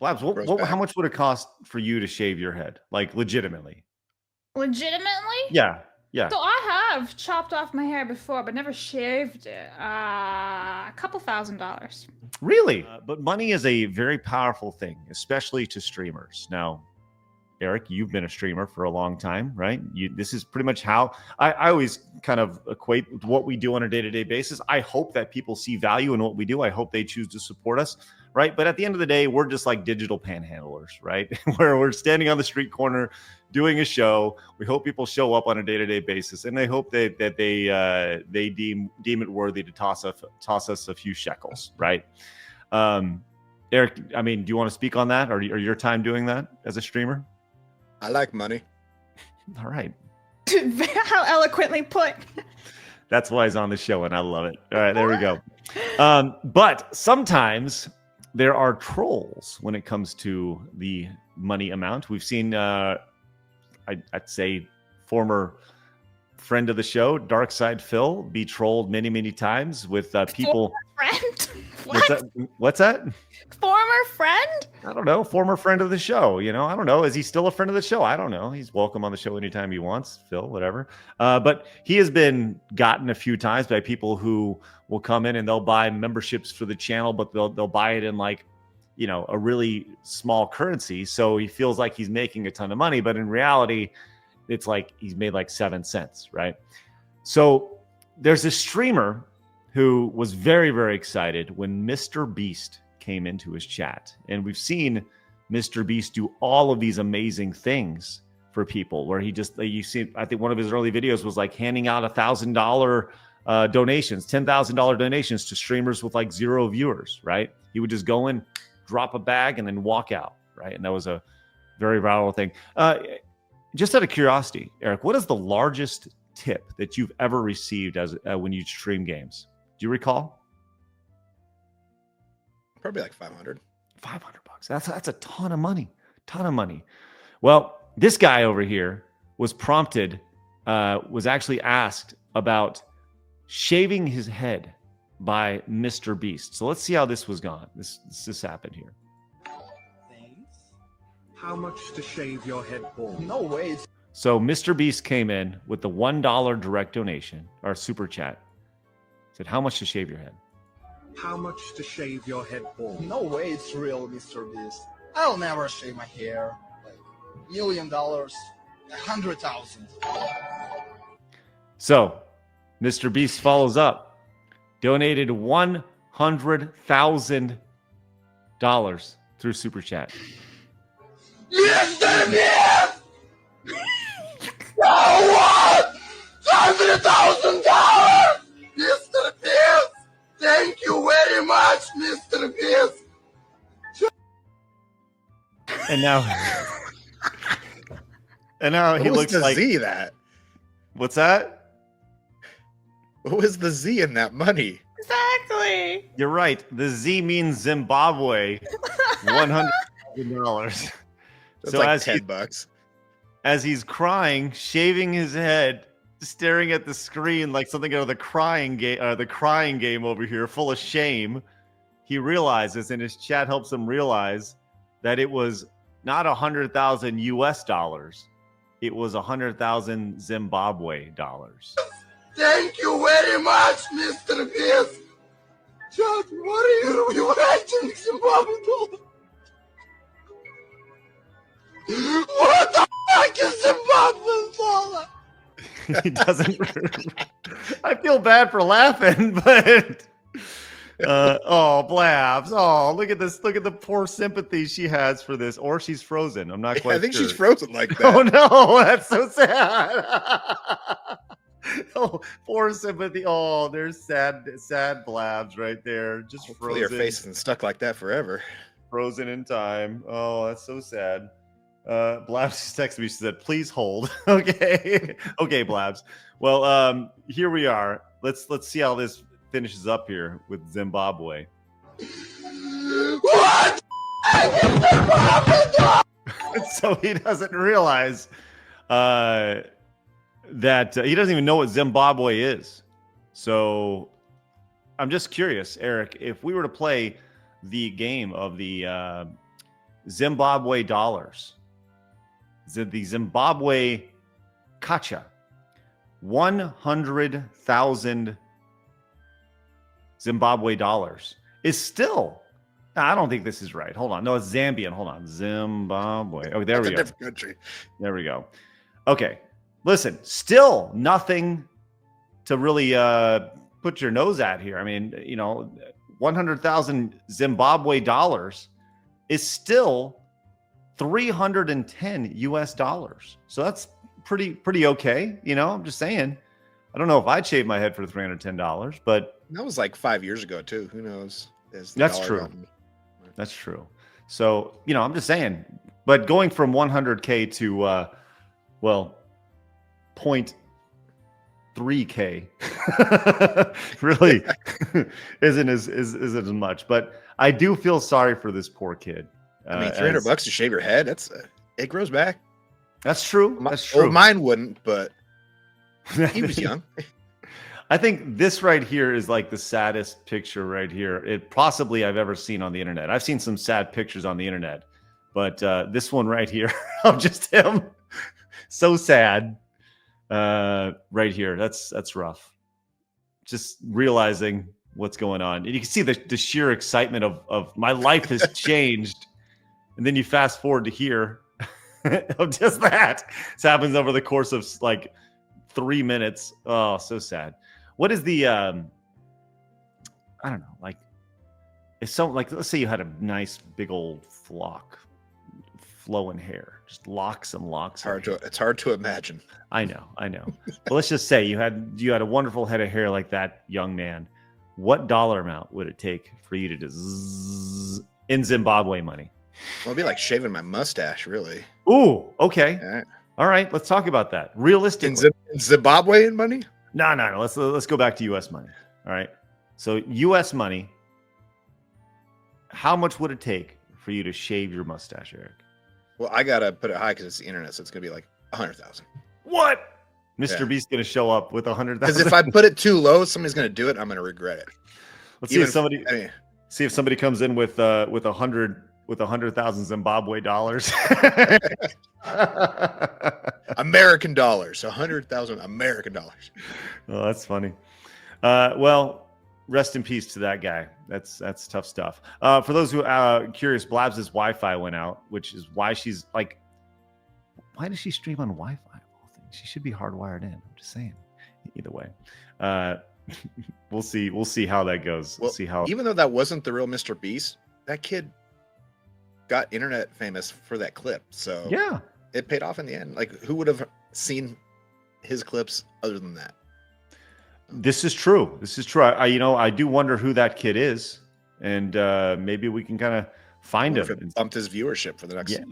Blabs, how much would it cost for you to shave your head? Like legitimately? Legitimately? Yeah. Yeah. So I have chopped off my hair before, but never shaved it. A couple $1,000s. Really? But money is a very powerful thing, especially to streamers. Now, Eric, you've been a streamer for a long time, right? This is pretty much how I always kind of equate what we do on a day-to-day basis. I hope that people see value in what we do. I hope they choose to support us, right? But at the end of the day, we're just like digital panhandlers, right? Where we're standing on the street corner doing a show. We hope people show up on a day-to-day basis, and they hope that they deem it worthy to toss us a few shekels, right? Eric, I mean, do you want to speak on that, or your time doing that as a streamer? I like money. All right. How eloquently put. That's why he's on the show, and I love it. All right, there we go. But sometimes there are trolls when it comes to the money amount. We've seen, I'd say, former friend of the show, Dark Side Phil, be trolled many, many times with people. Former friend? What's that? Former friend? I don't know. Former friend of the show. You know, I don't know. Is he still a friend of the show? I don't know. He's welcome on the show anytime he wants, Phil, whatever. But he has been gotten a few times by people who will come in and they'll buy memberships for the channel, but they'll buy it in like, you know, a really small currency. So he feels like he's making a ton of money, but in reality, it's like he's made like 7 cents, right? So there's a streamer who was very, very excited when Mr. Beast came into his chat. And we've seen Mr. Beast do all of these amazing things for people where he just, you see, I think one of his early videos was like handing out $1,000 donations, $10,000 donations to streamers with like 0 viewers, right? He would just go in, drop a bag, and then walk out, right? And that was a very viral thing. Just out of curiosity, Eric, what is the largest tip that you've ever received as when you stream games? Do you recall? Probably like 500. $500. That's a ton of money. Ton of money. Well, this guy over here was actually asked about shaving his head by Mr. Beast. So let's see how this was gone. This happened here. How much to shave your head bald? No way. So Mr. Beast came in with the $1 direct donation or super chat. Said, how much to shave your head? How much to shave your head bald? No way it's real, Mr. Beast. I'll never shave my hair. Like $1 million, 100,000. So Mr. Beast follows up, donated $100,000 through super chat. Mr. Beast! what? $100,000! Mr. Beast! Thank you very much, Mr. Beast! And now he looks the like Z that. What's that? What was the Z in that money? Exactly. You're right. The Z means Zimbabwe. $100,000. That's So like as $10. As he's crying, shaving his head, staring at the screen like something out of the crying game over here, full of shame, he realizes, and his chat helps him realize, that it was not 100,000 US dollars. It was 100,000 Zimbabwe dollars. Thank you very much, Mr. Beast! Chad, what are you writing Zimbabwe dollars? What the fuck is Zimbabwe dollar? He doesn't. I feel bad for laughing, but oh, Blabs. Oh, look at this. Look at the poor sympathy she has for this. Or she's frozen. I'm not quite I think sure. she's frozen like that. Oh no, that's so sad. Oh, poor sympathy. Oh, there's sad Blabs right there. Just Hopefully frozen. her face isn't stuck like that forever. Frozen in time. Oh, that's so sad. Blabs just texted me. She said, "Please hold." Okay, okay, Blabs. Well, here we are. Let's see how this finishes up here with Zimbabwe. What? So he doesn't realize that he doesn't even know what Zimbabwe is. So I'm just curious, Eric, if we were to play the game of the Zimbabwe dollars. The Zimbabwe kwacha. 100,000 Zimbabwe dollars is still. I don't think this is right. Hold on. No, it's Zambian. Hold on. Zimbabwe. Oh, there we go. That's a different country. There we go. Okay. Listen, still nothing to really put your nose at here. I mean, 100,000 Zimbabwe dollars is still 310 US dollars. So that's pretty okay. I'm just saying. I don't know if I'd shave my head for $310, but That was like 5 years ago too. Who knows? That's true. That's true. So, I'm just saying, but going from 100K to, 0.3K really isn't as much, but I do feel sorry for this poor kid. I mean, $300 to shave your head, it grows back. That's true. That's true. Well, mine wouldn't, but he was young. I think this right here is like the saddest picture right here. It possibly I've ever seen on the internet. I've seen some sad pictures on the internet, but this one right here of just him, so sad. Right here, that's rough. Just realizing what's going on, and you can see the sheer excitement of my life has changed, and then you fast forward to here of just that. This happens over the course of like 3 minutes. Oh, so sad. What is the I don't know, like if let's say you had a nice big old flowing hair, just locks and locks. It's hard to imagine. I know. But let's just say you had a wonderful head of hair like that young man. What dollar amount would it take for you to just in Zimbabwe money? Well, it'd be like shaving my mustache, really. Ooh, okay. All right. All right, let's talk about that. Realistically. In Zimbabwean money? No. Let's go back to US money. All right. So US money, how much would it take for you to shave your mustache, Eric? Well, I gotta put it high because it's the internet, so it's gonna be like 100,000. What? Mr. Beast's gonna show up with 100,000. Because if I put it too low, somebody's gonna do it. I'm gonna regret it. Let's see if somebody comes in with 100,000 Zimbabwe dollars. American dollars, 100,000 American dollars. Oh, that's funny. Well, rest in peace to that guy. That's tough stuff. For those who are curious, Blabs' Wi-Fi went out, which is why she's like, why does she stream on Wi-Fi? She should be hardwired in. I'm just saying. Either way, we'll see. We'll see how that goes. We'll see how. Even though that wasn't the real Mr. Beast, that kid got internet famous for that clip. So yeah, it paid off in the end. Like, who would have seen his clips other than that? This is true. I do wonder who that kid is, and maybe we can kind of find him. It bumped his viewership for the next. Yeah.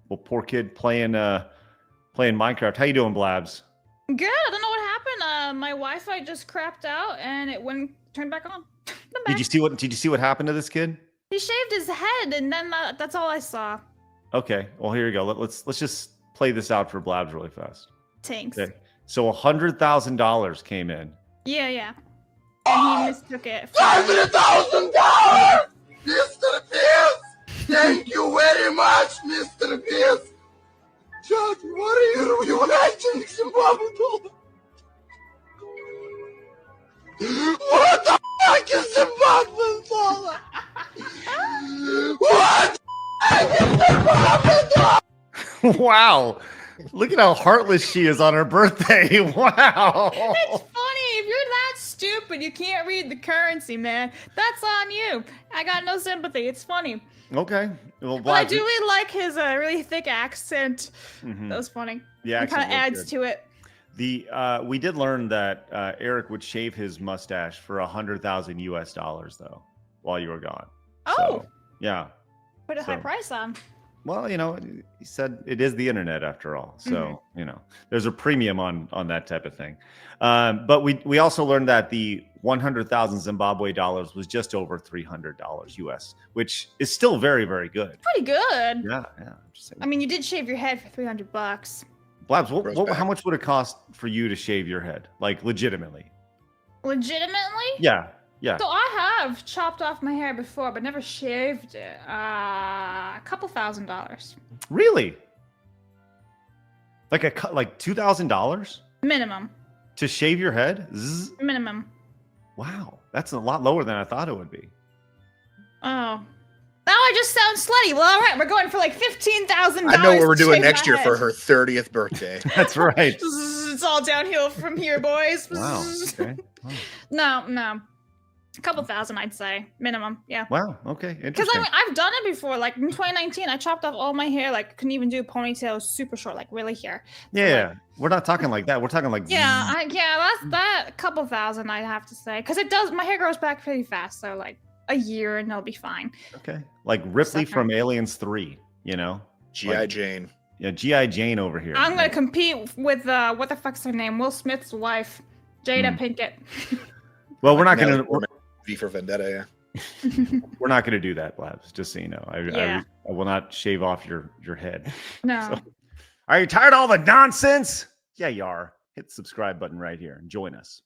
Well, poor kid playing Minecraft. How you doing, Blabs? Good. I don't know what happened. My Wi-Fi just crapped out and it wouldn't turn back on. Did you see what happened to this kid? He shaved his head, and then that's all I saw. Okay. Well, here you go. Let's just play this out for Blabs really fast. Thanks. Okay. So $100,000 came in. Yeah. And he mistook it for $100,000, Mr. Pierce. Thank you very much, Mr. Pierce. Judge, what are you watching, Zimbabwe? What the fuck is Zimbabwe dollar? What the fuck is Zimbabwe dollar? Wow. Look at how heartless she is on her birthday. Wow. It's funny. If you're that stupid, you can't read the currency, man. That's on you. I got no sympathy. It's funny. Okay. Well, But I do really like his really thick accent. Mhm. That was funny. Yeah, it kind of adds to it. We did learn that Eric would shave his mustache for $100,000 US dollars though, while you were gone. Oh. So, yeah. Put a high price on. Well, he said it is the internet after all. So, there's a premium on that type of thing. But we also learned that the 100,000 Zimbabwe dollars was just over $300 US, which is still very, very good. Pretty good. Yeah. I'm just saying. I mean, you did shave your head for $300. Blabs, how much would it cost for you to shave your head? Like, legitimately? Legitimately? Yeah. So I have chopped off my hair before, but never shaved it. couple $1,000 Really? Like $2,000 minimum. to shave your head? Zzz. Minimum. Wow, that's a lot lower than I thought it would be. Oh. Now I just sound slutty. Well, all right, we're going for like $15,000. I know what we're to doing shave next my year for head. her 30th birthday. That's right. It's all downhill from here, boys. Wow. Okay. Wow. No. A couple thousand, I'd say. Minimum. Yeah. Wow. Okay. Because Interesting. I've done it before. Like in 2019, I chopped off all my hair. Like couldn't even do a ponytail, super short, like really here. Yeah, we're not talking like that. We're talking like Yeah, zzz. that's that. A couple thousand, I'd have to say, because it does. My hair grows back pretty fast, so like a year and it'll be fine. Okay, like Ripley Sucker. from Aliens 3. You know, G.I. Like- Jane. yeah, GI Jane over here. I'm gonna compete with what the fuck's her name? Will Smith's wife, Jada Hmm. Pinkett. Well, we're not Natalie gonna Portman, V for Vendetta, yeah. we're not gonna do that, Blabs. Just so you know, Yeah. I will not shave off your head. No. So- Are you tired of all the nonsense? Yeah, you are. Hit the subscribe button right here and join us.